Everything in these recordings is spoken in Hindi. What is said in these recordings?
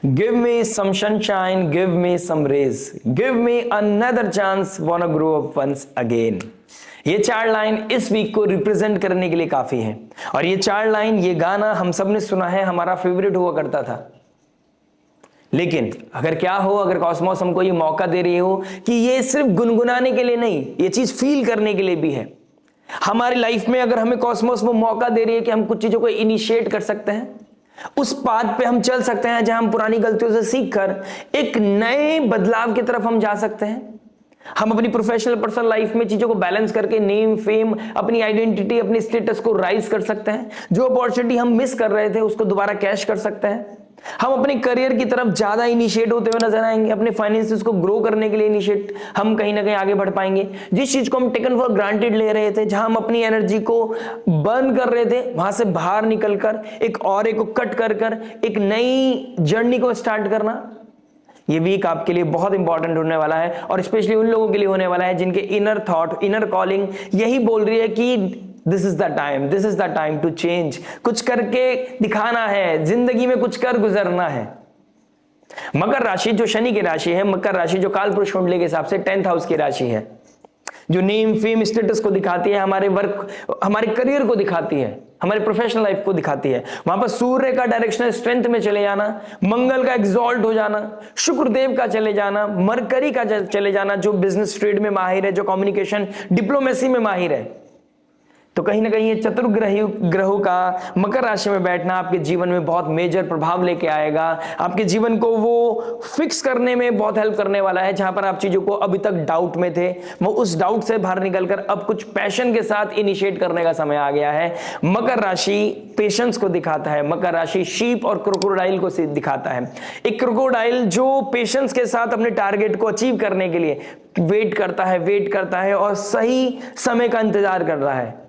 Give me some sunshine, give me some rays, give me another chance, wanna grow up once again. ये चार लाइन इस वीक को रिप्रेजेंट करने के लिए काफी है। और ये चार लाइन, ये गाना हम सब ने सुना है, हमारा फेवरेट हुआ करता था। लेकिन अगर क्या हो, अगर कॉस्मोस हमको ये मौका दे रही हो कि ये सिर्फ गुनगुनाने के लिए नहीं, ये चीज फील करने के लिए भी है। हमारी लाइफ में अगर हमें कॉस्मोस वो मौका दे रही है कि हम कुछ चीजों को इनिशिएट कर सकते हैं, उस पाथ पे हम चल सकते हैं जहां हम पुरानी गलतियों से सीखकर एक नए बदलाव की तरफ हम जा सकते हैं। हम अपनी प्रोफेशनल पर्सनल लाइफ में चीजों को बैलेंस करके नेम, फेम, अपनी आइडेंटिटी, अपनी स्टेटस को राइज कर सकते हैं। जो अपॉर्चुनिटी हम मिस कर रहे थे उसको दोबारा कैश कर सकते हैं। हम अपने करियर की तरफ ज्यादा इनिशिएट होते हुए नजर आएंगे। अपने फाइनेंसेस को ग्रो करने के लिए इनिशिएट हम कहीं ना कहीं आगे बढ़ पाएंगे। जिस चीज को हम टेकन फॉर ग्रांटेड ले रहे थे, जहां हम अपनी एनर्जी को बर्न कर रहे थे, वहां से बाहर निकलकर एक और को कट कर एक नई जर्नी को स्टार्ट करना, ये वीक आपके लिए बहुत इंपॉर्टेंट होने वाला है। और स्पेशली उन लोगों के लिए होने वाला है जिनके इनर थॉट, इनर कॉलिंग यही बोल रही है कि this is the time to change. कुछ करके दिखाना है, जिंदगी में कुछ कर गुजरना है। मकर राशि जो शनि की राशि है, मकर राशि जो कालपुरुष कुंडली के हिसाब से 10th हाउस की राशि है, जो नेम, फेम, स्टेटस को दिखाती है, हमारे वर्क, हमारे करियर को दिखाती है, हमारे प्रोफेशनल लाइफ को दिखाती है। वहां पर सूर्य का डायरेक्शनल स्ट्रेंथ में चले जाना, मंगल का एग्जॉल्ट हो जाना, शुक्रदेव का चले जाना, मरकरी का चले जाना, जो बिजनेस ट्रेड में माहिर है, जो कम्युनिकेशन डिप्लोमेसी में माहिर है। तो कहीं ना कहीं ये चतुर्ग्रही ग्रहों का मकर राशि में बैठना आपके जीवन में बहुत मेजर प्रभाव लेके आएगा। आपके जीवन को वो फिक्स करने में बहुत हेल्प करने वाला है। जहां पर आप चीजों को अभी तक डाउट में थे, वो उस डाउट से बाहर निकलकर अब कुछ पैशन के साथ इनिशिएट करने का समय आ गया है। मकर राशि पेशेंस को दिखाता है। मकर राशि शीप और क्रोकोडाइल को दिखाता है। एक क्रोकोडाइल जो पेशेंस के साथ अपने टारगेट को अचीव करने के लिए वेट करता है और सही समय का इंतजार कर रहा है।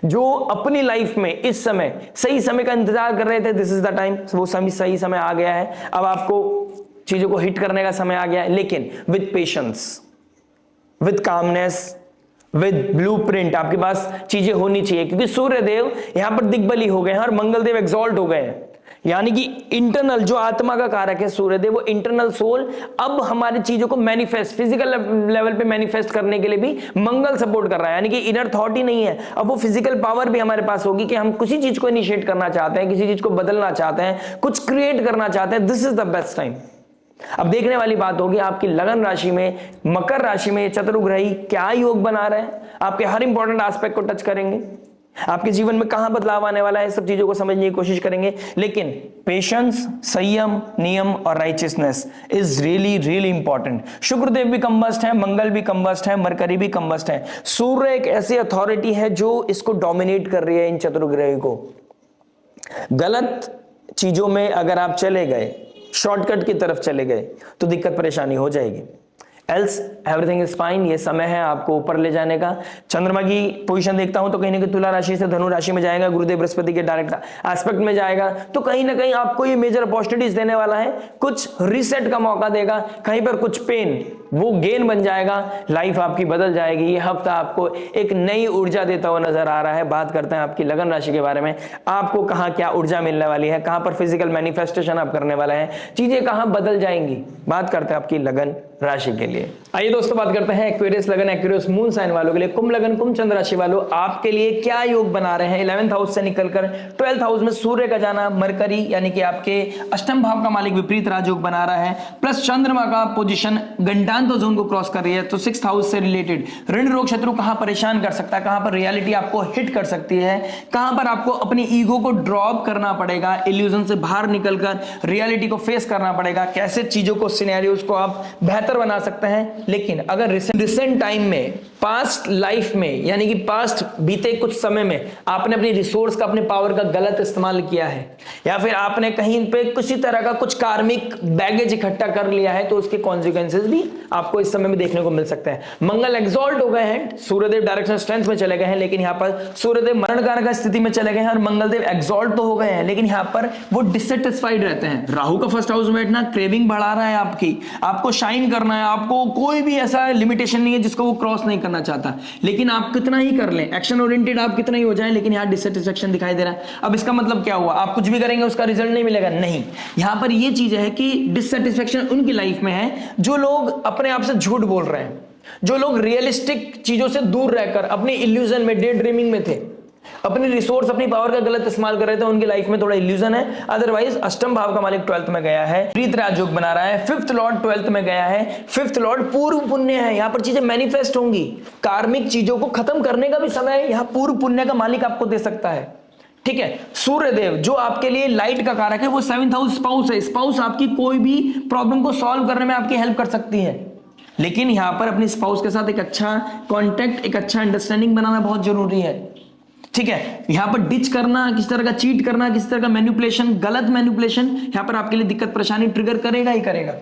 जो अपनी लाइफ में इस समय सही समय का इंतजार कर रहे थे, दिस इज द टाइम, वो सही समय आ गया है। अब आपको चीजों को हिट करने का समय आ गया है, लेकिन with patience, with calmness, with blueprint आपके पास चीजें होनी चाहिए। क्योंकि सूर्यदेव यहां पर दिग्बली हो गए हैं और मंगलदेव एग्जॉल्ट हो गए हैं। यानी कि इंटरनल जो आत्मा का कारक है सूर्यदेव, वो इंटरनल सोल अब हमारी चीजों को मैनिफेस्ट, फिजिकल लेवल पे मैनिफेस्ट करने के लिए भी मंगल सपोर्ट कर रहा है। यानी कि इनर थॉट ही नहीं है, अब वो फिजिकल पावर भी हमारे पास होगी कि हम किसी चीज को इनिशिएट करना चाहते हैं, किसी चीज को बदलना चाहते हैं, कुछ क्रिएट करना चाहते हैं। This is the best time. अब देखने वाली बात होगी आपकी लगन राशि में, मकर राशि में चतुर्ग्रही क्या योग बना रहे हैं, आपके हर इंपॉर्टेंट एस्पेक्ट को टच करेंगे। आपके जीवन में कहां बदलाव आने वाला है, सब चीजों को समझने की कोशिश करेंगे। लेकिन पेशेंस, संयम, नियम और righteousness is really important. Shukradev भी कंबस्ट है, मंगल भी कंबस्ट है, मरकरी भी कंबस्ट है। सूर्य एक ऐसी अथॉरिटी है जो इसको डोमिनेट कर रही है, इन चतुर्ग्रह को। गलत चीजों में अगर आप चले गए, शॉर्टकट की तरफ चले गए, तो दिक्कत परेशानी हो जाएगी। Else everything is fine. ये समय है आपको ऊपर ले जाने का। चंद्रमा की पोजीशन देखता हूं तो कहीं ना कहीं तुला राशि से धनु राशि में जाएगा, गुरुदेव बृहस्पति के डायरेक्ट एस्पेक्ट में जाएगा, तो कहीं ना कहीं आपको ये मेजर अपॉर्चुनिटीज देने वाला है। कुछ रीसेट का मौका देगा, कहीं पर कुछ पेन वो गेन बन जाएगा, लाइफ आपकी बदल जाएगी। ये हफ्ता आपको एक नई ऊर्जा देता हुआ नजर आ रहा है। बात करते हैं आपकी लगन राशि के बारे में। आपको कहां क्या ऊर्जा मिलने वाली है, कहां पर फिजिकल मैनिफेस्टेशन आप करने वाला है, चीजें कहां बदल जाएंगी। बात करते हैं आपकी लगन राशि के लिए। आइए दोस्तों बात करते हैं एक्वेरियस लगन, एक्वेरियस मून साइन वालों के लिए। कुंभ लगन, कुंभ चंद्र राशि वालों आपके लिए क्या योग बना रहे हैं। 11th हाउस से निकलकर 12th हाउस में सूर्य का जाना, मरकरी यानी कि आपके अष्टम भाव का मालिक विपरीत राजयोग बना रहा है, प्लस चंद्रमा का पोजीशन गंडांत जोन को क्रॉस कर रही है, तो 6th हाउस से रिलेटेड ऋण रोग शत्रु कहां परेशान कर सकता है, कहां पर रियलिटी आपको हिट कर सकती है, कहां पर आपको अपनी ईगो को ड्रॉप करना पड़ेगा, इल्यूजन से बाहर निकलकर रियलिटी को फेस करना पड़ेगा, कैसे चीजों को, सिनेरियोस को आप बेहतर बना सकते हैं। लेकिन अगर रिसेंट टाइम में, पास्ट लाइफ में, यानी कि पास्ट बीते कुछ समय में आपने अपनी रिसोर्स का, अपने पावर का गलत इस्तेमाल किया है, या फिर आपने कहीं पे किसी तरह का कुछ कार्मिक बैगेज इकट्ठा कर लिया है, तो उसके कॉन्सिक्वेंसेस भी आपको इस समय में देखने को मिल सकते हैं। मंगल एग्जॉल्ट हो गए हैं, सूर्यदेव डायरेक्शन स्ट्रेंथ में चले गए हैं, लेकिन यहां पर सूर्यदेव मरण कारक स्थिति में चले गए हैं और मंगलदेव एग्जॉल्ट तो हो गए हैं, लेकिन यहां पर वो डिससेटिस्फाइड रहते हैं। राहु का फर्स्ट हाउस में बैठना क्रेविंग बढ़ा रहा है आपकी, आपको शाइन करना है, आपको कोई भी ऐसा लिमिटेशन नहीं है जिसको वो क्रॉस नहीं करना करना चाहता, लेकिन आप कितना ही कर लें, एक्शन ओरिएंटेड आप कितना ही हो जाए, लेकिन यहाँ डिससेटिस्फेक्शन दिखाई दे रहा है। अब इसका मतलब क्या हुआ, आप कुछ भी करेंगे उसका रिजल्ट नहीं मिलेगा, नहीं। यहाँ पर ये चीज है कि डिससेटिस्फेक्शन उनकी लाइफ में है जो लोग अपने आप से झूठ बोल रहे हैं, जो लोग रियलिस्टिक चीजों से दूर रहकर अपनी इल्यूजन में, डे ड्रीमिंग में थे, अपनी रिसोर्स, अपनी पावर का गलत इस्तेमाल कर रहे थे, उनकी लाइफ में थोड़ा इल्यूजन है। अदरवाइज अष्टम भाव का मालिक 12th में गया है, प्रीत राजयोग बना रहा है, 5th लॉर्ड 12th में गया है, 5th लॉर्ड पूर्व पुण्य है, यहां पर चीजें मैनिफेस्ट होंगी, कार्मिक चीजों को खत्म करने का भी समय यहां पूर्व पुण्य का मालिक आपको दे सकता है। ठीक है, सूर्यदेव जो आपके लिए लाइट का कारक है, वो 7th हाउस स्पाउस है। स्पाउस आपकी कोई भी प्रॉब्लम को सॉल्व करने में आपकी हेल्प कर सकती है, लेकिन यहां पर अपनी स्पाउस के साथ एक अच्छा कॉन्टेक्ट, एक अच्छा अंडरस्टैंडिंग बनाना बहुत जरूरी है। ठीक है, यहां पर डिच करना, किसी तरह का चीट करना, किसी तरह का मैनिपुलेशन, गलत मैनिपुलेशन यहां पर आपके लिए दिक्कत परेशानी ट्रिगर करेगा ही करेगा।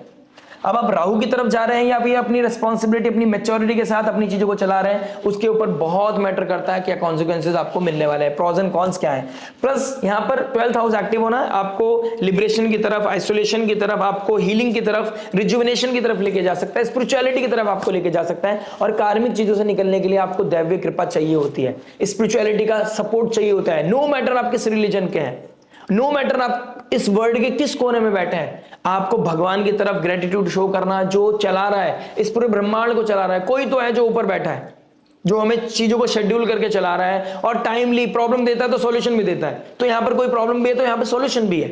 अब आप राहु की तरफ जा रहे हैं या फिर अपनी रिस्पॉन्सिबिलिटी, अपनी मैच्योरिटी के साथ अपनी चीजों को चला रहे हैं, उसके ऊपर बहुत मैटर करता है क्या कॉन्सिक्वेंसेज आपको मिलने वाले हैं, प्रॉज एंड कॉन्स क्या है। प्लस यहां पर 12th हाउस एक्टिव होना आपको लिबरेशन की तरफ, आइसोलेशन की तरफ, आपको हीलिंग की तरफ, रिजुविनेशन की तरफ लेके जा सकता है, स्पिरिचुअलिटी की तरफ आपको लेके जा सकता है, और कार्मिक चीजों से निकलने के लिए आपको दैवीय कृपा चाहिए होती है, स्पिरिचुअलिटी का सपोर्ट चाहिए होता है। नो मैटर आप किस रिलीजन के हैं, नो मैटर आप इस वर्ल्ड के किस कोने में बैठे हैं, आपको भगवान की तरफ ग्रेटिट्यूड शो करना, जो चला रहा है इस पूरे ब्रह्मांड को चला रहा है, कोई तो है जो ऊपर बैठा है, जो हमें चीजों को शेड्यूल करके चला रहा है, और टाइमली प्रॉब्लम देता है तो सॉल्यूशन भी देता है। तो यहां पर कोई प्रॉब्लम भी है तो यहां पर सॉल्यूशन भी है,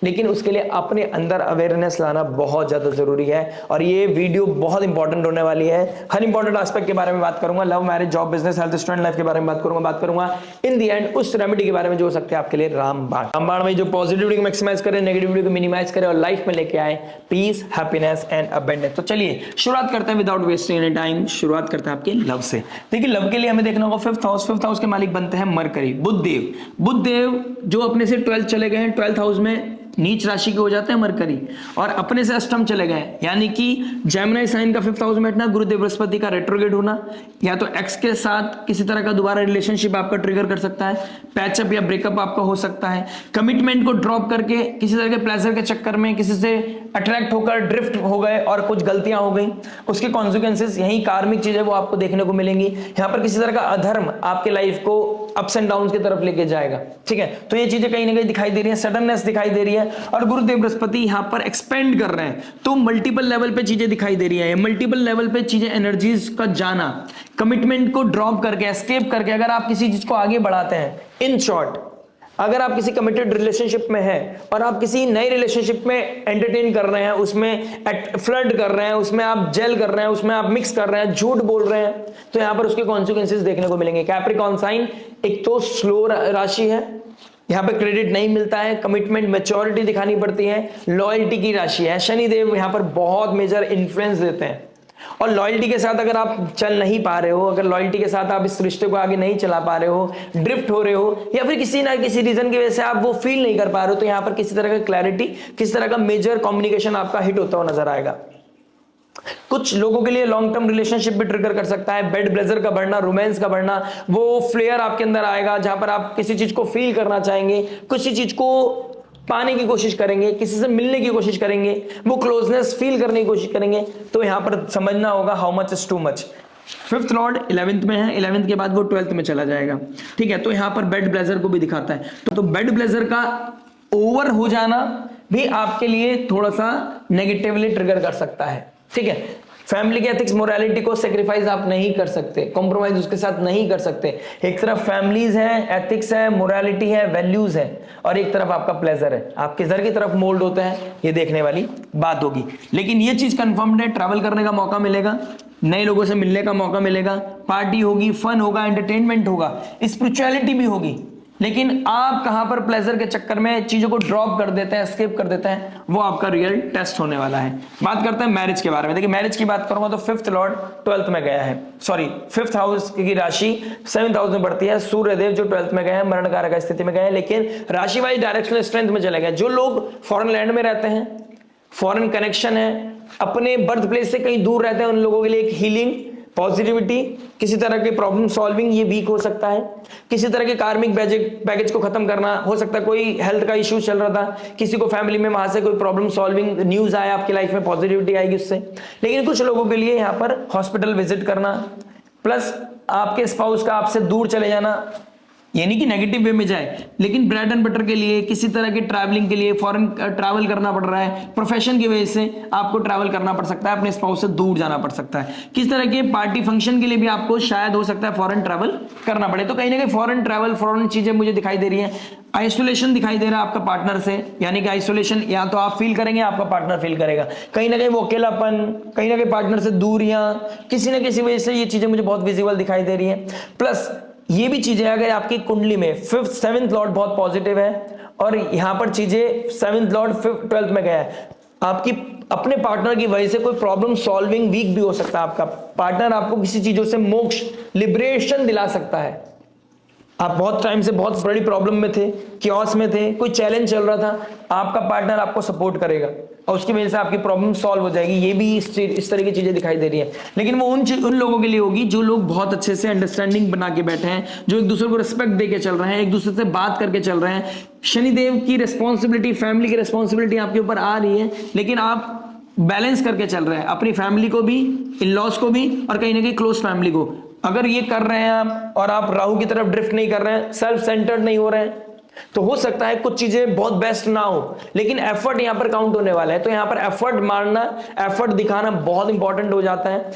लेकिन उसके लिए अपने अंदर अवेयरनेस लाना बहुत ज्यादा जरूरी है। और ये वीडियो बहुत इंपॉर्टेंट होने वाली है, हर इंपॉर्टेंट एस्पेक्ट के बारे में बात करूंगा, love, marriage, job, business, health, student life के बारे में बात करूंगा इन दी एंड उस रेमेडी के बारे में जो हो सकते हैं आपके लिए रामबाण में जो पॉजिटिविटी को मैक्सिमाइज करे, नेगेटिविटी को मिनिमाइज करे और लाइफ में लेके आए पीस, हैप्पीनेस एंड अबंडेंस। तो चलिए शुरुआत करते हैं विदाउट वेस्टिंग एनी टाइम, शुरुआत करते हैं आपके लव से। देखिए लव के लिए हमें देखना होगा 5th हाउस के मालिक बनते हैं मरकरी, बुधदेव जो अपने से 12th चले गए हैं, 12th हाउस में नीच राशि के हो जाते हैं मरकरी, और अपने से अष्टम चले गए, यानी कि जेमिनी साइन का 5th हाउस में बैठना, गुरुदेव बृहस्पति का रेट्रोग्रेड होना, या तो एक्स के साथ किसी तरह का दोबारा रिलेशनशिप आपका ट्रिगर कर सकता है, पैचअप या ब्रेकअप आपका हो सकता है, कमिटमेंट को ड्रॉप करके किसी तरह के प्लेजर के चक्कर में किसी से अट्रैक्ट होकर ड्रिफ्ट हो गए और कुछ गलतियां हो गई, उसके कॉन्सिक्वेंसेस यही कार्मिक चीजें वो आपको देखने को मिलेंगी। यहाँ पर किसी तरह का अधर्म आपके लाइफ को अप्स एंड डाउन की तरफ लेके जाएगा। ठीक है, तो ये चीजें कहीं ना कहीं दिखाई दे रही है, सडननेस दिखाई दे रही है, और गुरुदेव बृहस्पति यहां पर एक्सपेंड कर रहे हैं, तो मल्टीपल लेवल पे चीजें दिखाई दे रही है, मल्टीपल लेवल पे चीजें, एनर्जीज का जाना, कमिटमेंट को ड्रॉप करके, एस्केप करके अगर आप किसी चीज को आगे बढ़ाते हैं, इन शॉर्ट अगर आप किसी कमिटेड रिलेशनशिप में हैं और आप किसी नए रिलेशनशिप में एंटरटेन कर रहे हैं, उसमें फ्लर्ट कर रहे हैं, उसमें आप जेल कर रहे हैं, उसमें आप मिक्स कर रहे हैं, झूठ बोल रहे हैं, तो यहां पर उसके कॉन्सिक्वेंसेस देखने को मिलेंगे। कैप्रिकॉर्न साइन एक तो स्लो राशि है, यहां पे क्रेडिट नहीं मिलता है, कमिटमेंट, मैच्योरिटी दिखानी पड़ती है, लॉयल्टी की राशि है, शनिदेव यहां पर बहुत मेजर इन्फ्लुएंस देते हैं, और लॉयल्टी के साथ अगर आप चल नहीं पा रहे हो, अगर लॉयल्टी के साथ आप इस रिश्ते को आगे नहीं चला पा रहे हो, ड्रिफ्ट हो रहे हो, या फिर किसी ना किसी रीजन की वजह से आप वो फील नहीं कर पा रहे हो, तो यहां पर किसी तरह का क्लैरिटी, किसी तरह का मेजर कम्युनिकेशन आपका हिट होता हुआ नजर आएगा। कुछ लोगों के लिए लॉन्ग टर्म रिलेशनशिप भी ट्रिगर कर सकता है, बेड ब्लेजर का बढ़ना, रोमांस का बढ़ना, वो फ्लेयर आपके अंदर आएगा जहां पर आप किसी चीज को फील करना चाहेंगे, किसी चीज को पाने की कोशिश करेंगे, किसी से मिलने की कोशिश करेंगे, वो क्लोजनेस फील करने की कोशिश करेंगे, तो यहां पर समझना होगा how much is too much. 5th Lord 11th में है, 11th के बाद वो 12th में चला जाएगा। ठीक है, तो यहां पर बेड ब्लेजर को भी दिखाता है, तो बेड ब्लेजर का ओवर हो जाना भी आपके लिए थोड़ा सा नेगेटिवली ट्रिगर कर सकता है। ठीक है, फैमिली के एथिक्स, मोरालिटी को सेक्रीफाइस आप नहीं कर सकते, कॉम्प्रोमाइज उसके साथ नहीं कर सकते। एक तरफ फैमिलीज है, एथिक्स है, मोरालिटी है, वैल्यूज है, और एक तरफ आपका प्लेजर है, आप किधर की तरफ मोल्ड होते हैं ये देखने वाली बात होगी। लेकिन ये चीज कंफर्म्ड है, ट्रैवल करने का मौका मिलेगा, नए लोगों से मिलने का मौका मिलेगा, पार्टी होगी, फन होगा, एंटरटेनमेंट होगा, स्पिरिचुअलिटी भी होगी, लेकिन आप कहां पर प्लेजर के चक्कर में चीजों को ड्रॉप कर देते हैं, एस्केप कर देते हैं, वो आपका रियल टेस्ट होने वाला है। बात करते हैं मैरिज के बारे में। देखिए मैरिज की बात करूंगा तो 5th लॉर्ड 12th में गया है, सॉरी 5th हाउस की राशि 7th हाउस में बढ़ती है, सूर्यदेव जो 12th में गए हैं, मरण कारक स्थिति में गए हैं, लेकिन राशि वाइज डायरेक्शनल स्ट्रेंथ में चले गए। जो लोग फॉरेन लैंड में रहते हैं, फॉरेन कनेक्शन है, अपने बर्थ प्लेस से कहीं दूर रहते हैं, उन लोगों के लिए एक हीलिंग, पॉजिटिविटी, किसी तरह के प्रॉब्लम सॉल्विंग ये वीक हो सकता है, किसी तरह के कार्मिक बैगेज को खत्म करना हो सकता है, कोई हेल्थ का इश्यू चल रहा था, किसी को फैमिली में वहां से कोई प्रॉब्लम सॉल्विंग न्यूज आया आपकी लाइफ में, पॉजिटिविटी आएगी उससे। लेकिन कुछ लोगों के लिए यहाँ पर हॉस्पिटल विजिट करना, प्लस आपके स्पाउस का आपसे दूर चले जाना, यानी कि नेगेटिव वे में जाए, लेकिन ब्रेड एंड बटर के लिए, किसी तरह के ट्रैवलिंग के लिए, फॉरेन ट्रैवल करना पड़ रहा है, प्रोफेशन की वजह से आपको ट्रैवल करना पड़ सकता है, अपने स्पाउस से दूर जाना पड़ सकता है, किस तरह के पार्टी फंक्शन के लिए भी आपको शायद हो सकता है फॉरेन ट्रैवल करना पड़े। तो कहीं ना कहीं फॉरेन ट्रैवल, फॉरेन चीजें मुझे दिखाई दे रही है। आइसोलेशन दिखाई दे रहा है आपका पार्टनर से, यानी कि आइसोलेशन या तो आप फील करेंगे, आपका पार्टनर फील करेगा, कहीं ना कहीं वो अकेलापन, कहीं ना कहीं पार्टनर से दूरियां, किसी ना किसी वजह से ये चीजें मुझे बहुत विजिबल दिखाई दे रही है। प्लस ये भी चीजें अगर आपकी कुंडली में 5th 7th लॉर्ड बहुत पॉजिटिव है और यहां पर चीजें 7th लॉर्ड 5th 12th में गया है, आपकी अपने पार्टनर की वजह से कोई प्रॉब्लम सॉल्विंग वीक भी हो सकता है। आपका पार्टनर आपको किसी चीजों से मोक्ष, लिबरेशन दिला सकता है। आप बहुत टाइम से बहुत बड़ी प्रॉब्लम में थे, क्योस में थे, कोई चैलेंज चल रहा था, आपका पार्टनर आपको सपोर्ट करेगा और उसकी वजह से आपकी प्रॉब्लम सॉल्व हो जाएगी। ये भी इस तरह की चीजें दिखाई दे रही है, लेकिन वो उन लोगों के लिए होगी जो लोग बहुत अच्छे से अंडरस्टैंडिंग बना के बैठे हैं, जो एक दूसरे को रिस्पेक्ट दे के चल रहे हैं, एक दूसरे से बात करके चल रहे हैं। शनिदेव की रिस्पॉन्सिबिलिटी, फैमिली की रिस्पॉन्सिबिलिटी आपके ऊपर आ रही है, लेकिन आप बैलेंस करके चल रहे हैं, अपनी फैमिली को भी, इन लॉज को भी, और कहीं ना कहीं क्लोज फैमिली को। अगर ये कर रहे हैं आप और आप राहु की तरफ ड्रिफ्ट नहीं कर रहे हैं, सेल्फ सेंटर्ड नहीं हो रहे हैं, तो हो सकता है कुछ चीजें बहुत बेस्ट ना हो, लेकिन एफर्ट यहां पर काउंट होने वाला है। तो यहां पर एफर्ट मारना, एफर्ट दिखाना बहुत इंपॉर्टेंट हो जाता है।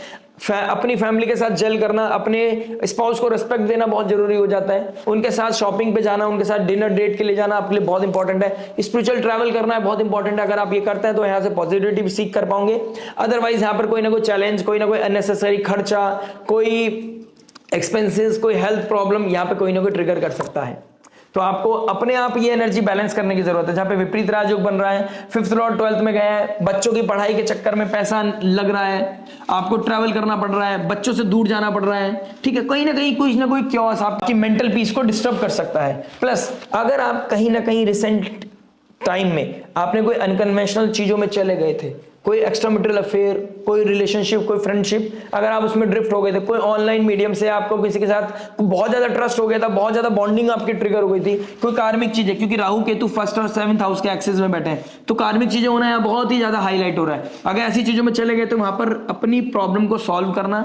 अपनी फैमिली के साथ जेल करना, अपने स्पाउस को रिस्पेक्ट देना बहुत जरूरी हो जाता है। उनके साथ शॉपिंग पे जाना, उनके साथ डिनर डेट के लिए जाना आपके लिए बहुत इंपॉर्टेंट है। स्पिरिचुअल ट्रैवल करना है बहुत इंपॉर्टेंट है। अगर आप ये करते हैं तो यहाँ से पॉजिटिविटी भी सीख कर पाओगे। अदरवाइज यहाँ पर कोई ना कोई चैलेंज, कोई ना कोई अननेसेसरी खर्चा, कोई एक्सपेंसेस, कोई हेल्थ प्रॉब्लम यहाँ पे कोई ना कोई ट्रिगर कर सकता है। तो आपको अपने आप ये एनर्जी बैलेंस करने की जरूरत है। जहां पे विपरीत राजयोग बन रहा है, 5th लॉर्ड 12th में गया है, बच्चों की पढ़ाई के चक्कर में पैसा लग रहा है, आपको ट्रैवल करना पड़ रहा है, बच्चों से दूर जाना पड़ रहा है, ठीक है, कहीं ना कोई क्योस आपकी मेंटल पीस को डिस्टर्ब कर सकता है। प्लस अगर आप कहीं ना कहीं रिसेंट टाइम में आपने कोई अनकन्वेंशनल चीजों में चले गए थे, कोई एक्स्ट्रा मटेरियल अफेयर, कोई रिलेशनशिप, कोई फ्रेंडशिप, अगर आप उसमें ड्रिफ्ट हो गए थे, कोई ऑनलाइन मीडियम से आपको किसी के साथ बहुत ज्यादा ट्रस्ट हो गया था, बहुत ज्यादा बॉन्डिंग आपकी ट्रिगर हो गई थी, कोई कार्मिक चीजें, क्योंकि राहु केतु 1st और 7th हाउस के एक्सेस में बैठे हैं, तो कार्मिक चीजें होना यहाँ बहुत ही ज्यादा हाईलाइट हो रहा है। अगर ऐसी चीजों में चले गए तो वहां पर अपनी प्रॉब्लम को सॉल्व करना,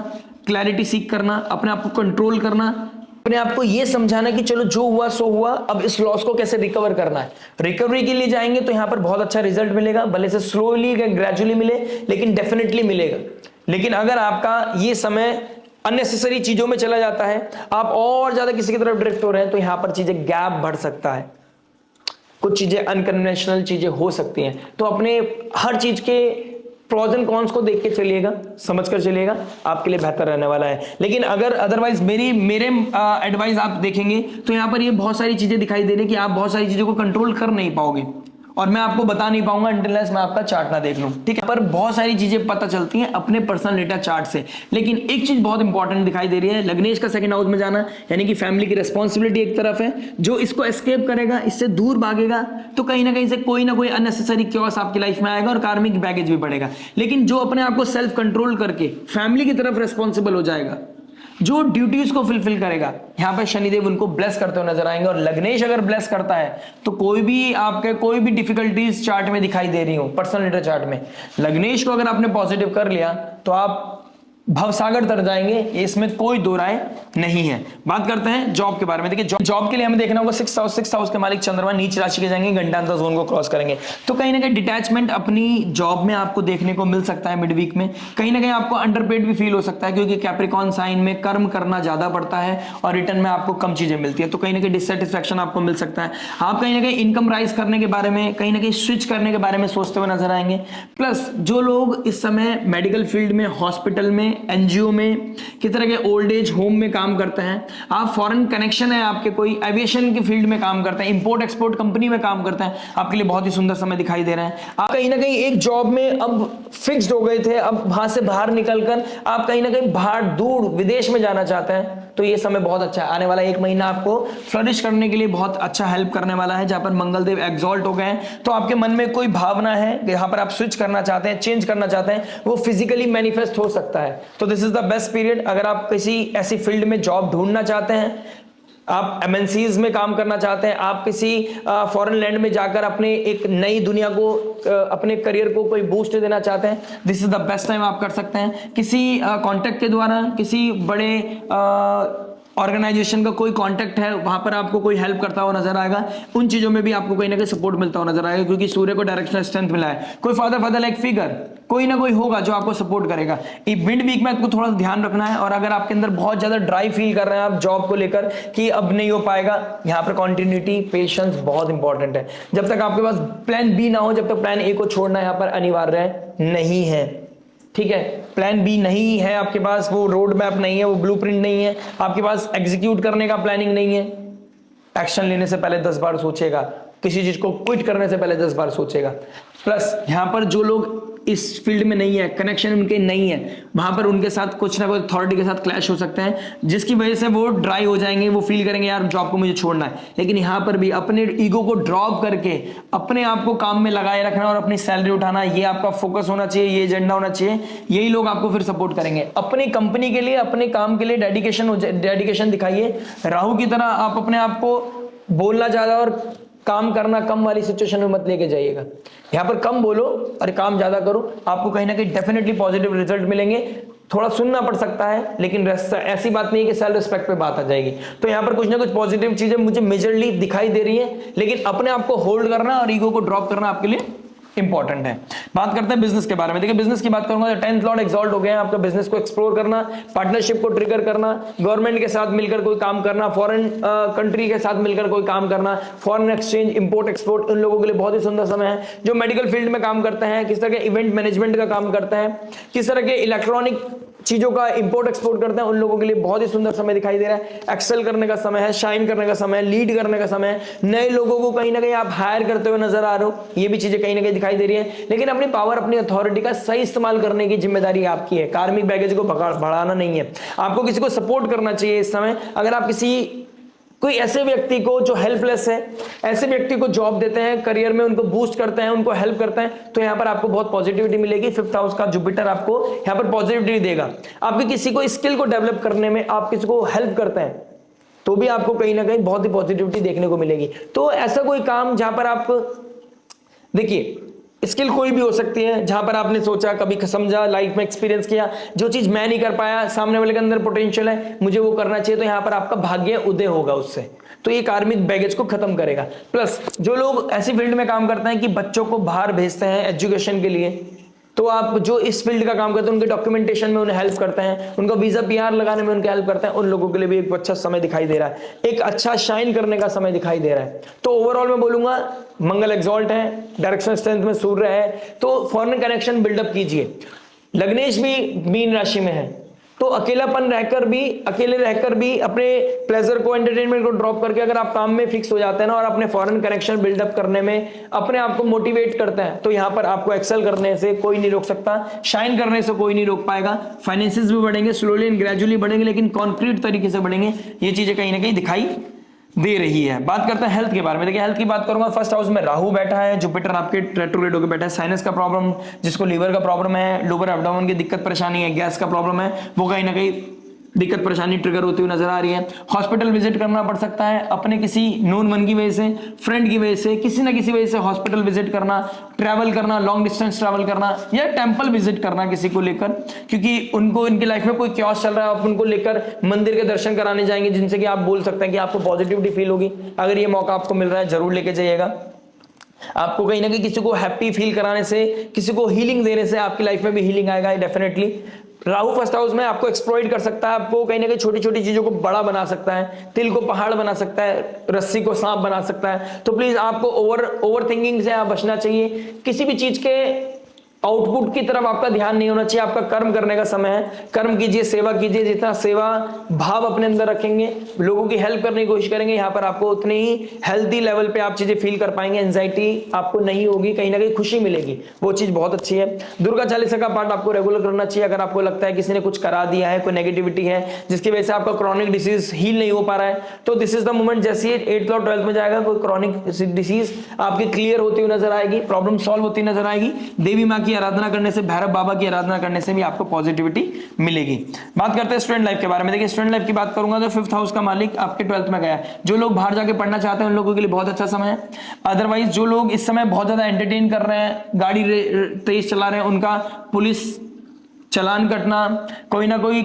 क्लैरिटी सीख करना, अपने आप को कंट्रोल करना, अपने आप को यह समझाना कि चलो जो हुआ सो हुआ, अब इस लॉस को कैसे रिकवर करना है। रिकवरी के लिए जाएंगे तो यहां पर बहुत अच्छा रिजल्ट मिलेगा, भले से स्लोली ग्रेजुअली मिले, लेकिन डेफिनेटली मिलेगा। लेकिन अगर आपका ये समय अननेसेसरी चीजों में चला जाता है, आप और ज्यादा किसी की तरफ ड्रिफ्ट हो रहे हैं, तो यहां पर चीजें गैप बढ़ सकता है, कुछ चीजें अनकन्वेंशनल चीजें हो सकती हैं। तो अपने हर चीज के प्रोज एंड कॉन्स को देख के चलिएगा, समझ कर चलिएगा, आपके लिए बेहतर रहने वाला है। लेकिन अगर अदरवाइज मेरे एडवाइस आप देखेंगे तो यहाँ पर ये बहुत सारी चीजें दिखाई दे रही है कि आप बहुत सारी चीजों को कंट्रोल कर नहीं पाओगे, और मैं आपको बता नहीं पाऊंगा अनटिल मैं आपका चार्ट ना देख लूं, ठीक है। पर बहुत सारी चीजें पता चलती हैं अपने पर्सनल डेटा चार्ट से। लेकिन एक चीज बहुत इंपॉर्टेंट दिखाई दे रही है, लग्नेश का 2nd हाउस में जाना, यानी कि फैमिली की रिस्पॉन्सिबिलिटी एक तरफ है, जो इसको एस्केप करेगा, इससे दूर भागेगा, तो कहीं ना कहीं से कोई ना कोई अननेसेसरी क्योस आपकी लाइफ में आएगा और कार्मिक बैगेज भी बढ़ेगा। लेकिन जो अपने आप को सेल्फ कंट्रोल करके फैमिली की तरफ रिस्पॉन्सिबल हो जाएगा, जो ड्यूटीज को फुलफिल करेगा, यहां पर शनिदेव उनको ब्लेस करते हुए नजर आएंगे। और लग्नेश अगर ब्लेस करता है तो कोई भी डिफिकल्टीज चार्ट में दिखाई दे रही हो, पर्सनल डेटा चार्ट में लग्नेश को अगर आपने पॉजिटिव कर लिया तो आप भवसागर तर जाएंगे, इसमें कोई दो राय नहीं है। बात करते हैं जॉब के बारे में। देखिए जॉब के लिए हमें देखना होगा 6th हाउस के मालिक चंद्रमा नीच राशि के जाएंगे, घंटांतर जोन को क्रॉस करेंगे, तो कहीं ना कहीं डिटैचमेंट अपनी जॉब में आपको देखने को मिल सकता है। मिड वीक में कहीं ना कहीं आपको अंडरपेड भी फील हो सकता है, क्योंकि कैप्रिकॉर्न साइन में कर्म करना ज्यादा पड़ता है और रिटर्न में आपको कम चीजें मिलती है, तो कहीं ना कहीं डिससेटिस्फैक्शन आपको मिल सकता है। आप कहीं ना कहीं इनकम राइज करने के बारे में, कहीं ना कहीं स्विच करने के बारे में सोचते हुए नजर आएंगे। प्लस जो लोग इस समय मेडिकल फील्ड में, हॉस्पिटल में, एनजीओ में, किस तरह के ओल्ड एज होम में काम करते हैं, आप फॉरेन कनेक्शन है आपके, कोई एविएशन की फील्ड में काम करते हैं, इंपोर्ट एक्सपोर्ट कंपनी में काम करते हैं, आपके लिए बहुत ही सुंदर समय दिखाई दे रहा है। आप कहीं ना कहीं एक जॉब में अब फिक्स्ड हो गए थे, अब वहां से बाहर निकलकर आप कहीं ना कहीं बाहर दूर विदेश में जाना चाहते हैं, तो ये समय बहुत अच्छा है। आने वाला 1 महीना आपको फ्लरिश करने के लिए बहुत अच्छा हेल्प करने वाला है। जहां पर मंगलदेव एग्जॉल्ट हो गए हैं, तो आपके मन में कोई भावना है यहाँ पर आप स्विच करना चाहते हैं, चेंज करना चाहते हैं, वो फिजिकली मैनिफेस्ट हो सकता है। तो this is the best period. अगर आप किसी ऐसी फील्ड में जॉब ढूंढना चाहते हैं, आप एमएनसीज में काम करना चाहते हैं, आप किसी फॉरेन लैंड में जाकर अपने एक नई दुनिया को अपने करियर को कोई बूस्ट देना चाहते हैं, this is the best time आप कर सकते हैं। किसी कांटेक्ट के द्वारा किसी बड़े ऑर्गेनाइजेशन का कोई कांटेक्ट है, वहां पर आपको कोई हेल्प करता हुआ नजर आएगा, उन चीजों में भी आपको कहीं ना कहीं सपोर्ट मिलता हुआ नजर आएगा, क्योंकि सूर्य को डायरेक्शनल स्ट्रेंथ मिला है। कोई फादर लाइक फिगर कोई ना कोई होगा जो आपको सपोर्ट करेगा। मिड वीक में आपको थोड़ा ध्यान रखना है, और अगर आपके अंदर बहुत ज्यादा ड्राई फील कर रहे हैं आप जॉब को लेकर कि अब नहीं हो पाएगा, यहाँ पर कॉन्टिन्यूटी पेशेंस बहुत इंपॉर्टेंट है। जब तक आपके पास प्लान बी ना हो, जब तक प्लान ए को छोड़ना यहाँ पर अनिवार्य नहीं है, ठीक है। प्लान बी नहीं है आपके पास, वो रोड मैप नहीं है, वो ब्लूप्रिंट नहीं है आपके पास, एग्जीक्यूट करने का प्लानिंग नहीं है, एक्शन लेने से पहले 10 बार सोचेगा, किसी चीज को क्विट करने से पहले 10 बार सोचेगा। प्लस यहां पर जो लोग इस फील्ड में नहीं है, कनेक्शन उनके नहीं है, वहां पर उनके साथ कुछ ना कुछ अथॉरिटी के साथ क्लैश हो सकते हैं, जिसकी वजह से वो ड्राई हो जाएंगे, वो फील करेंगे यार जॉब को मुझे छोड़ना है। लेकिन यहां पर भी अपने ईगो को ड्रॉप करके अपने आप को काम में लगाए रखना और अपनी सैलरी उठाना, ये आपका फोकस होना चाहिए, ये एजेंडा होना चाहिए। यही लोग आपको फिर सपोर्ट करेंगे। अपनी कंपनी के लिए, अपने काम के लिए डेडिकेशन दिखाइए। राहु की तरह आप अपने आप को बोलना ज्यादा और काम करना कम वाली सिचुएशन में मत लेके जाइएगा। यहां पर कम बोलो और काम ज्यादा करो, आपको कहीं ना कहीं डेफिनेटली पॉजिटिव रिजल्ट मिलेंगे। थोड़ा सुनना पड़ सकता है, लेकिन ऐसी बात नहीं है कि सेल्फ रिस्पेक्ट पे बात आ जाएगी। तो यहां पर कुछ ना कुछ पॉजिटिव चीजें मुझे मेजरली दिखाई दे रही है, लेकिन अपने आप को होल्ड करना और ईगो को ड्रॉप करना आपके लिए इंपॉर्टेंट है। बात करते हैं बिजनेस के बारे में। देखिए बिजनेस की बात करूंगा तो 10th लॉर्ड एक्सॉल्ट हो गए हैं, आपका बिजनेस को एक्सप्लोर करना, पार्टनरशिप को ट्रिगर करना, गवर्नमेंट के साथ मिलकर कोई काम करना, फॉरेन कंट्री के साथ मिलकर कोई काम करना, फॉरेन एक्सचेंज, इंपोर्ट एक्सपोर्ट, उन लोगों के लिए बहुत ही सुंदर समय है। जो मेडिकल फील्ड में काम करते हैं, किस तरह के इवेंट मैनेजमेंट का काम करते हैं, किस तरह के इलेक्ट्रॉनिक चीजों का इंपोर्ट एक्सपोर्ट करते हैं, उन लोगों के लिए बहुत ही सुंदर समय दिखाई दे रहा है। एक्सेल करने का समय है, शाइन करने का समय है, लीड करने का समय है, नए लोगों को कहीं ना कहीं आप हायर करते हुए नजर आ रहे हो, ये भी चीजें कहीं ना कहीं दिखाई दे रही है। लेकिन अपनी पावर, अपनी अथॉरिटी का सही इस्तेमाल करने की जिम्मेदारी आपकी है। कार्मिक बैगेज को बढ़ाना नहीं है, आपको किसी को सपोर्ट करना चाहिए इस समय। अगर आप कोई ऐसे व्यक्ति को जो हेल्पलेस है, ऐसे व्यक्ति को जॉब देते हैं, करियर में उनको बूस्ट करते हैं, उनको हेल्प करते हैं, तो यहां पर आपको बहुत पॉजिटिविटी मिलेगी। 5th हाउस का जुपिटर आपको यहां पर पॉजिटिविटी देगा। आपके किसी को स्किल को डेवलप करने में आप किसी को हेल्प करते हैं, तो भी आपको कहीं ना कहीं बहुत ही पॉजिटिविटी देखने को मिलेगी। तो ऐसा कोई काम जहां पर आप देखिए, स्किल कोई भी हो सकती है, जहां पर आपने सोचा, कभी समझा, लाइफ में एक्सपीरियंस किया, जो चीज मैं नहीं कर पाया, सामने वाले के अंदर पोटेंशियल है, मुझे वो करना चाहिए, तो यहां पर आपका भाग्य उदय होगा उससे, तो ये कार्मिक बैगेज को खत्म करेगा। प्लस जो लोग ऐसी फील्ड में काम करते हैं कि बच्चों को बाहर भेजते हैं एजुकेशन के लिए, तो आप जो इस फील्ड का काम करते हैं, उनके डॉक्यूमेंटेशन में उन्हें हेल्प करते हैं, उनका वीजा पीआर लगाने में उनके हेल्प करते हैं, उन लोगों के लिए भी एक अच्छा समय दिखाई दे रहा है, एक अच्छा शाइन करने का समय दिखाई दे रहा है। तो ओवरऑल मैं बोलूंगा मंगल एक्सॉल्ट है, डायरेक्शन स्ट्रेंथ में सूर्य है, तो फॉरेन कनेक्शन बिल्डअप कीजिए। लग्नेश भी मीन राशि में है, तो अकेले रहकर भी अपने प्लेजर को, एंटरटेनमेंट को ड्रॉप करके अगर आप काम में फिक्स हो जाते हैं ना, और अपने फॉरेन कनेक्शन बिल्डअप करने में अपने आप को मोटिवेट करते हैं, तो यहां पर आपको एक्सेल करने से कोई नहीं रोक सकता, शाइन करने से कोई नहीं रोक पाएगा। फाइनेंसेस भी बढ़ेंगे, स्लोली एंड ग्रेजुअली बढ़ेंगे, लेकिन कॉन्क्रीट तरीके से बढ़ेंगे। ये चीजें कहीं ना कहीं दिखाई दे रही है। बात करते हैं हेल्थ के बारे में। देखिए हेल्थ की बात करूंगा, 1st हाउस में राहु बैठा है, जुपिटर आपके रेट्रोग्रेड होकर बैठा है। साइनस का प्रॉब्लम, जिसको लीवर का प्रॉब्लम है, लोअर एब्डोमेन की दिक्कत परेशानी है, गैस का प्रॉब्लम है, वो कहीं ना कहीं दिक्कत परेशानी ट्रिगर होती हुई नजर आ रही है। हॉस्पिटल विजिट करना पड़ सकता है, अपने किसी नोन वन की वजह से, फ्रेंड की वजह से, किसी ना किसी वजह से हॉस्पिटल विजिट करना, ट्रैवल करना, लॉन्ग डिस्टेंस ट्रैवल करना, या टेंपल विजिट करना किसी को लेकर, क्योंकि उनको इनकी लाइफ में कोई क्योस चल रहा है, आप उनको लेकर मंदिर के दर्शन कराने जाएंगे, जिनसे कि आप बोल सकते हैं कि आपको पॉजिटिविटी फील होगी। अगर ये मौका आपको मिल रहा है, जरूर लेके जाइएगा। आपको कहीं ना कहीं किसी को हैप्पी फील कराने से, किसी को हीलिंग देने से आपकी लाइफ में भी हीलिंग आएगा डेफिनेटली। राहु 1st हाउस में आपको एक्सप्लॉइट कर सकता है, आपको कहीं ना कहीं छोटी छोटी चीजों को बड़ा बना सकता है, तिल को पहाड़ बना सकता है, रस्सी को सांप बना सकता है। तो प्लीज आपको ओवर थिंकिंग से आप बचना चाहिए। किसी भी चीज के आउटपुट की तरफ आपका ध्यान नहीं होना चाहिए। आपका कर्म करने का समय है, कर्म कीजिए, सेवा कीजिए। जितना सेवा भाव अपने अंदर रखेंगे, लोगों की हेल्प करने की कोशिश करेंगे, यहाँ पर आपको उतनी ही हेल्दी लेवल पे आप चीजें फील कर पाएंगे। एंजाइटी आपको नहीं होगी, कहीं ना कहीं खुशी मिलेगी, वो चीज बहुत अच्छी है। दुर्गा चालीसा का पाठ आपको रेगुलर करना चाहिए। अगर आपको लगता है किसी ने कुछ करा दिया है, कोई नेगेटिविटी है जिसकी वजह से आपका क्रॉनिक डिसीज हील नहीं हो पा रहा है, तो दिस इज द मोमेंट। जैसे 8th और 12th में जाएगा, कोई क्रॉनिक डिसीज आपकी क्लियर होती हुई नजर आएगी, प्रॉब्लम सॉल्व होती नजर आएगी। देवी माँ की की आराधना करने से, भैरव बाबा की आराधना करने से भी आपको पॉजिटिविटी मिलेगी। बात करते हैं स्टूडेंट लाइफ के बारे में। देखिए स्टूडेंट लाइफ की बात करूंगा तो 5th हाउस का मालिक आपके 12th में गया है। जो लोग बाहर जाके पढ़ना चाहते हैं उन लोगों के लिए बहुत अच्छा समय है। अदरवाइज जो लोग इस समय बहुत ज्यादा एंटरटेन कर रहे हैं, गाड़ी तेज चला रहे हैं, उनका पुलिस चालान कटना, कोई ना कोई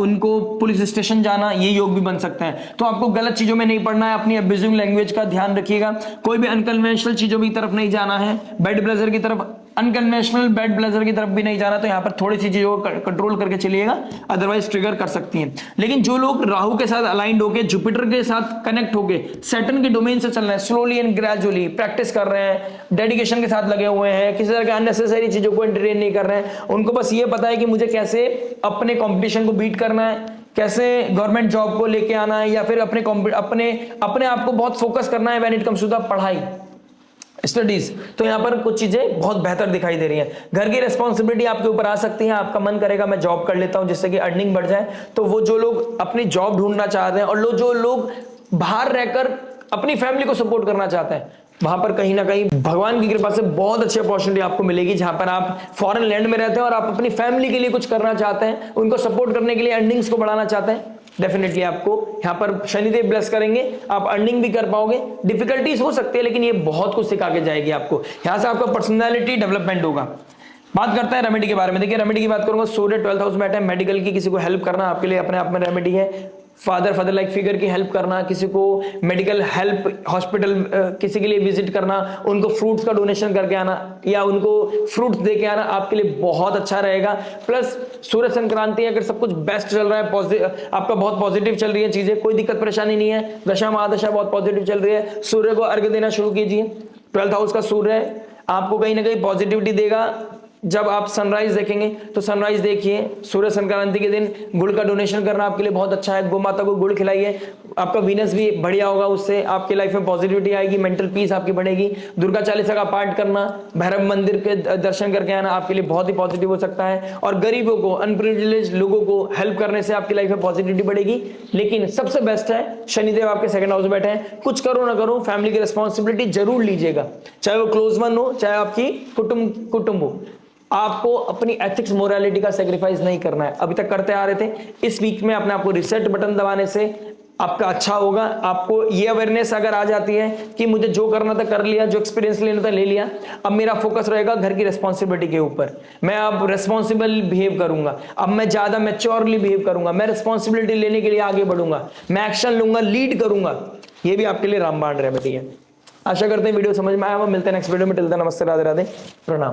उनको पुलिस स्टेशन जाना, ये योग भी बन सकते हैं। तो आपको गलत चीजों में नहीं पढ़ना है, अपनी अब्यूजिंग लैंग्वेज का ध्यान रखिएगा, कोई भी अनकन्वेंशनल चीजों की तरफ नहीं जाना है, बेड ब्लेजर की तरफ, अनकन्वेंशनल बेड ब्लेजर की तरफ भी नहीं जाना। तो यहाँ पर थोड़ी सी चीजों को कंट्रोल करके चलिएगा, अदरवाइज ट्रिगर कर सकती हैं। लेकिन जो लोग राहु के साथ अलाइंड होके, जुपिटर के साथ कनेक्ट होके, सैटर्न के डोमेन से चल रहे हैं, स्लोली एंड ग्रेजुअली प्रैक्टिस कर रहे हैं, डेडिकेशन के साथ लगे हुए हैं, किसी तरह के अननेसेसरी चीजों को एंटरटेन नहीं कर रहे हैं, उनको बस ये पता है कि मुझे कैसे अपने कंपटीशन को बीट करना है, कैसे गवर्नमेंट जॉब को लेके आना है, या फिर अपने आप को बहुत फोकस करना है when it comes to the पढ़ाई, स्टडीज। तो यहां पर कुछ चीजें बहुत बेहतर दिखाई दे रही हैं। घर की रिस्पॉन्सिबिलिटी आपके ऊपर आ सकती है, आपका मन करेगा मैं जॉब कर लेता हूं जिससे कि अर्निंग बढ़ जाए। तो वो जो लोग अपनी जॉब ढूंढना चाहते हैं और जो लोग बाहर रहकर अपनी फैमिली को सपोर्ट करना चाहते हैं, वहां पर कहीं ना कहीं भगवान की कृपा से बहुत अच्छी अपॉर्चुनिटी आपको मिलेगी, जहां पर आप फॉरेन लैंड में रहते हैं और आप अपनी फैमिली के लिए कुछ करना चाहते हैं, उनको सपोर्ट करने के लिए, अर्निंग्स को बढ़ाना चाहते हैं। डेफिनेटली आपको यहाँ पर शनिदेव ब्लेस करेंगे, आप अर्निंग भी कर पाओगे। डिफिकल्टीज हो सकती है लेकिन ये बहुत कुछ सिखा के जाएगी आपको, यहाँ से आपका पर्सनैलिटी डेवलपमेंट होगा। बात करते हैं रेमेडी के बारे में। देखिए रेमेडी की बात करूंगा, सूर्य 12th हाउस में बैठा है, मेडिकल की किसी को हेल्प करना आपके लिए अपने आप में रेमेडी है। फादर लाइक फिगर की हेल्प करना, किसी को मेडिकल हेल्प, हॉस्पिटल किसी के लिए विजिट करना, उनको फ्रूट्स का डोनेशन करके आना या उनको फ्रूट्स दे के आना आपके लिए बहुत अच्छा रहेगा। प्लस सूर्य संक्रांति, अगर सब कुछ बेस्ट चल रहा है, आपका बहुत पॉजिटिव चल रही है चीजें, कोई दिक्कत परेशानी नहीं है, दशा महादशा बहुत पॉजिटिव चल रही है, सूर्य को अर्घ्य देना शुरू कीजिए। 12th हाउस का सूर्य आपको कहीं ना कहीं पॉजिटिविटी देगा। जब आप सनराइज देखेंगे तो सनराइज देखिए, सूर्य संक्रांति के दिन गुड़ का डोनेशन करना आपके लिए बहुत अच्छा है, गौ माता को गुड़ खिलाइए, आपका वीनस भी बढ़िया होगा, उससे आपकी लाइफ में पॉजिटिविटी आएगी, मेंटल पीस आपकी बढ़ेगी। दुर्गा चालीसा का पाठ करना, भैरव मंदिर के दर्शन करके आना आपके लिए बहुत ही पॉजिटिव हो सकता है। और गरीबों को, अनप्रिविलेज्ड लोगों को हेल्प करने से आपकी लाइफ में पॉजिटिविटी बढ़ेगी। लेकिन सबसे बेस्ट है, शनिदेव आपके 2nd हाउस में बैठे हैं, कुछ करो ना करो फैमिली की रिस्पॉन्सिबिलिटी जरूर लीजिएगा, चाहे वो क्लोज वन हो, चाहे आपकी कुटुंब हो। आपको अपनी एथिक्स मोरालिटी का सेक्रीफाइस नहीं करना है, अभी तक करते आ रहे थे। इस वीक में अपने आपको रिसेट बटन दबाने से आपका अच्छा होगा। आपको ये अवेयरनेस अगर आ जाती है कि मुझे जो करना था कर लिया, जो एक्सपीरियंस लेना था ले लिया, अब मेरा फोकस रहेगा घर की रिस्पॉन्सिबिलिटी के ऊपर, मैं अब रिस्पॉन्सिबल बिहेव करूंगा, अब मैं ज्यादा मैच्योरली बिहेव करूंगा, मैं रिस्पॉन्सिबिलिटी लेने के लिए आगे बढ़ूंगा, मैं एक्शन लूंगा, लीड करूंगा। ये भी आपके लिए रामबाण रेमेडी है। आशा करते हैं वीडियो समझ में आया होगा। मिलते हैं नेक्स्ट वीडियो में। टिल देन नमस्ते, राधे राधे, प्रणाम।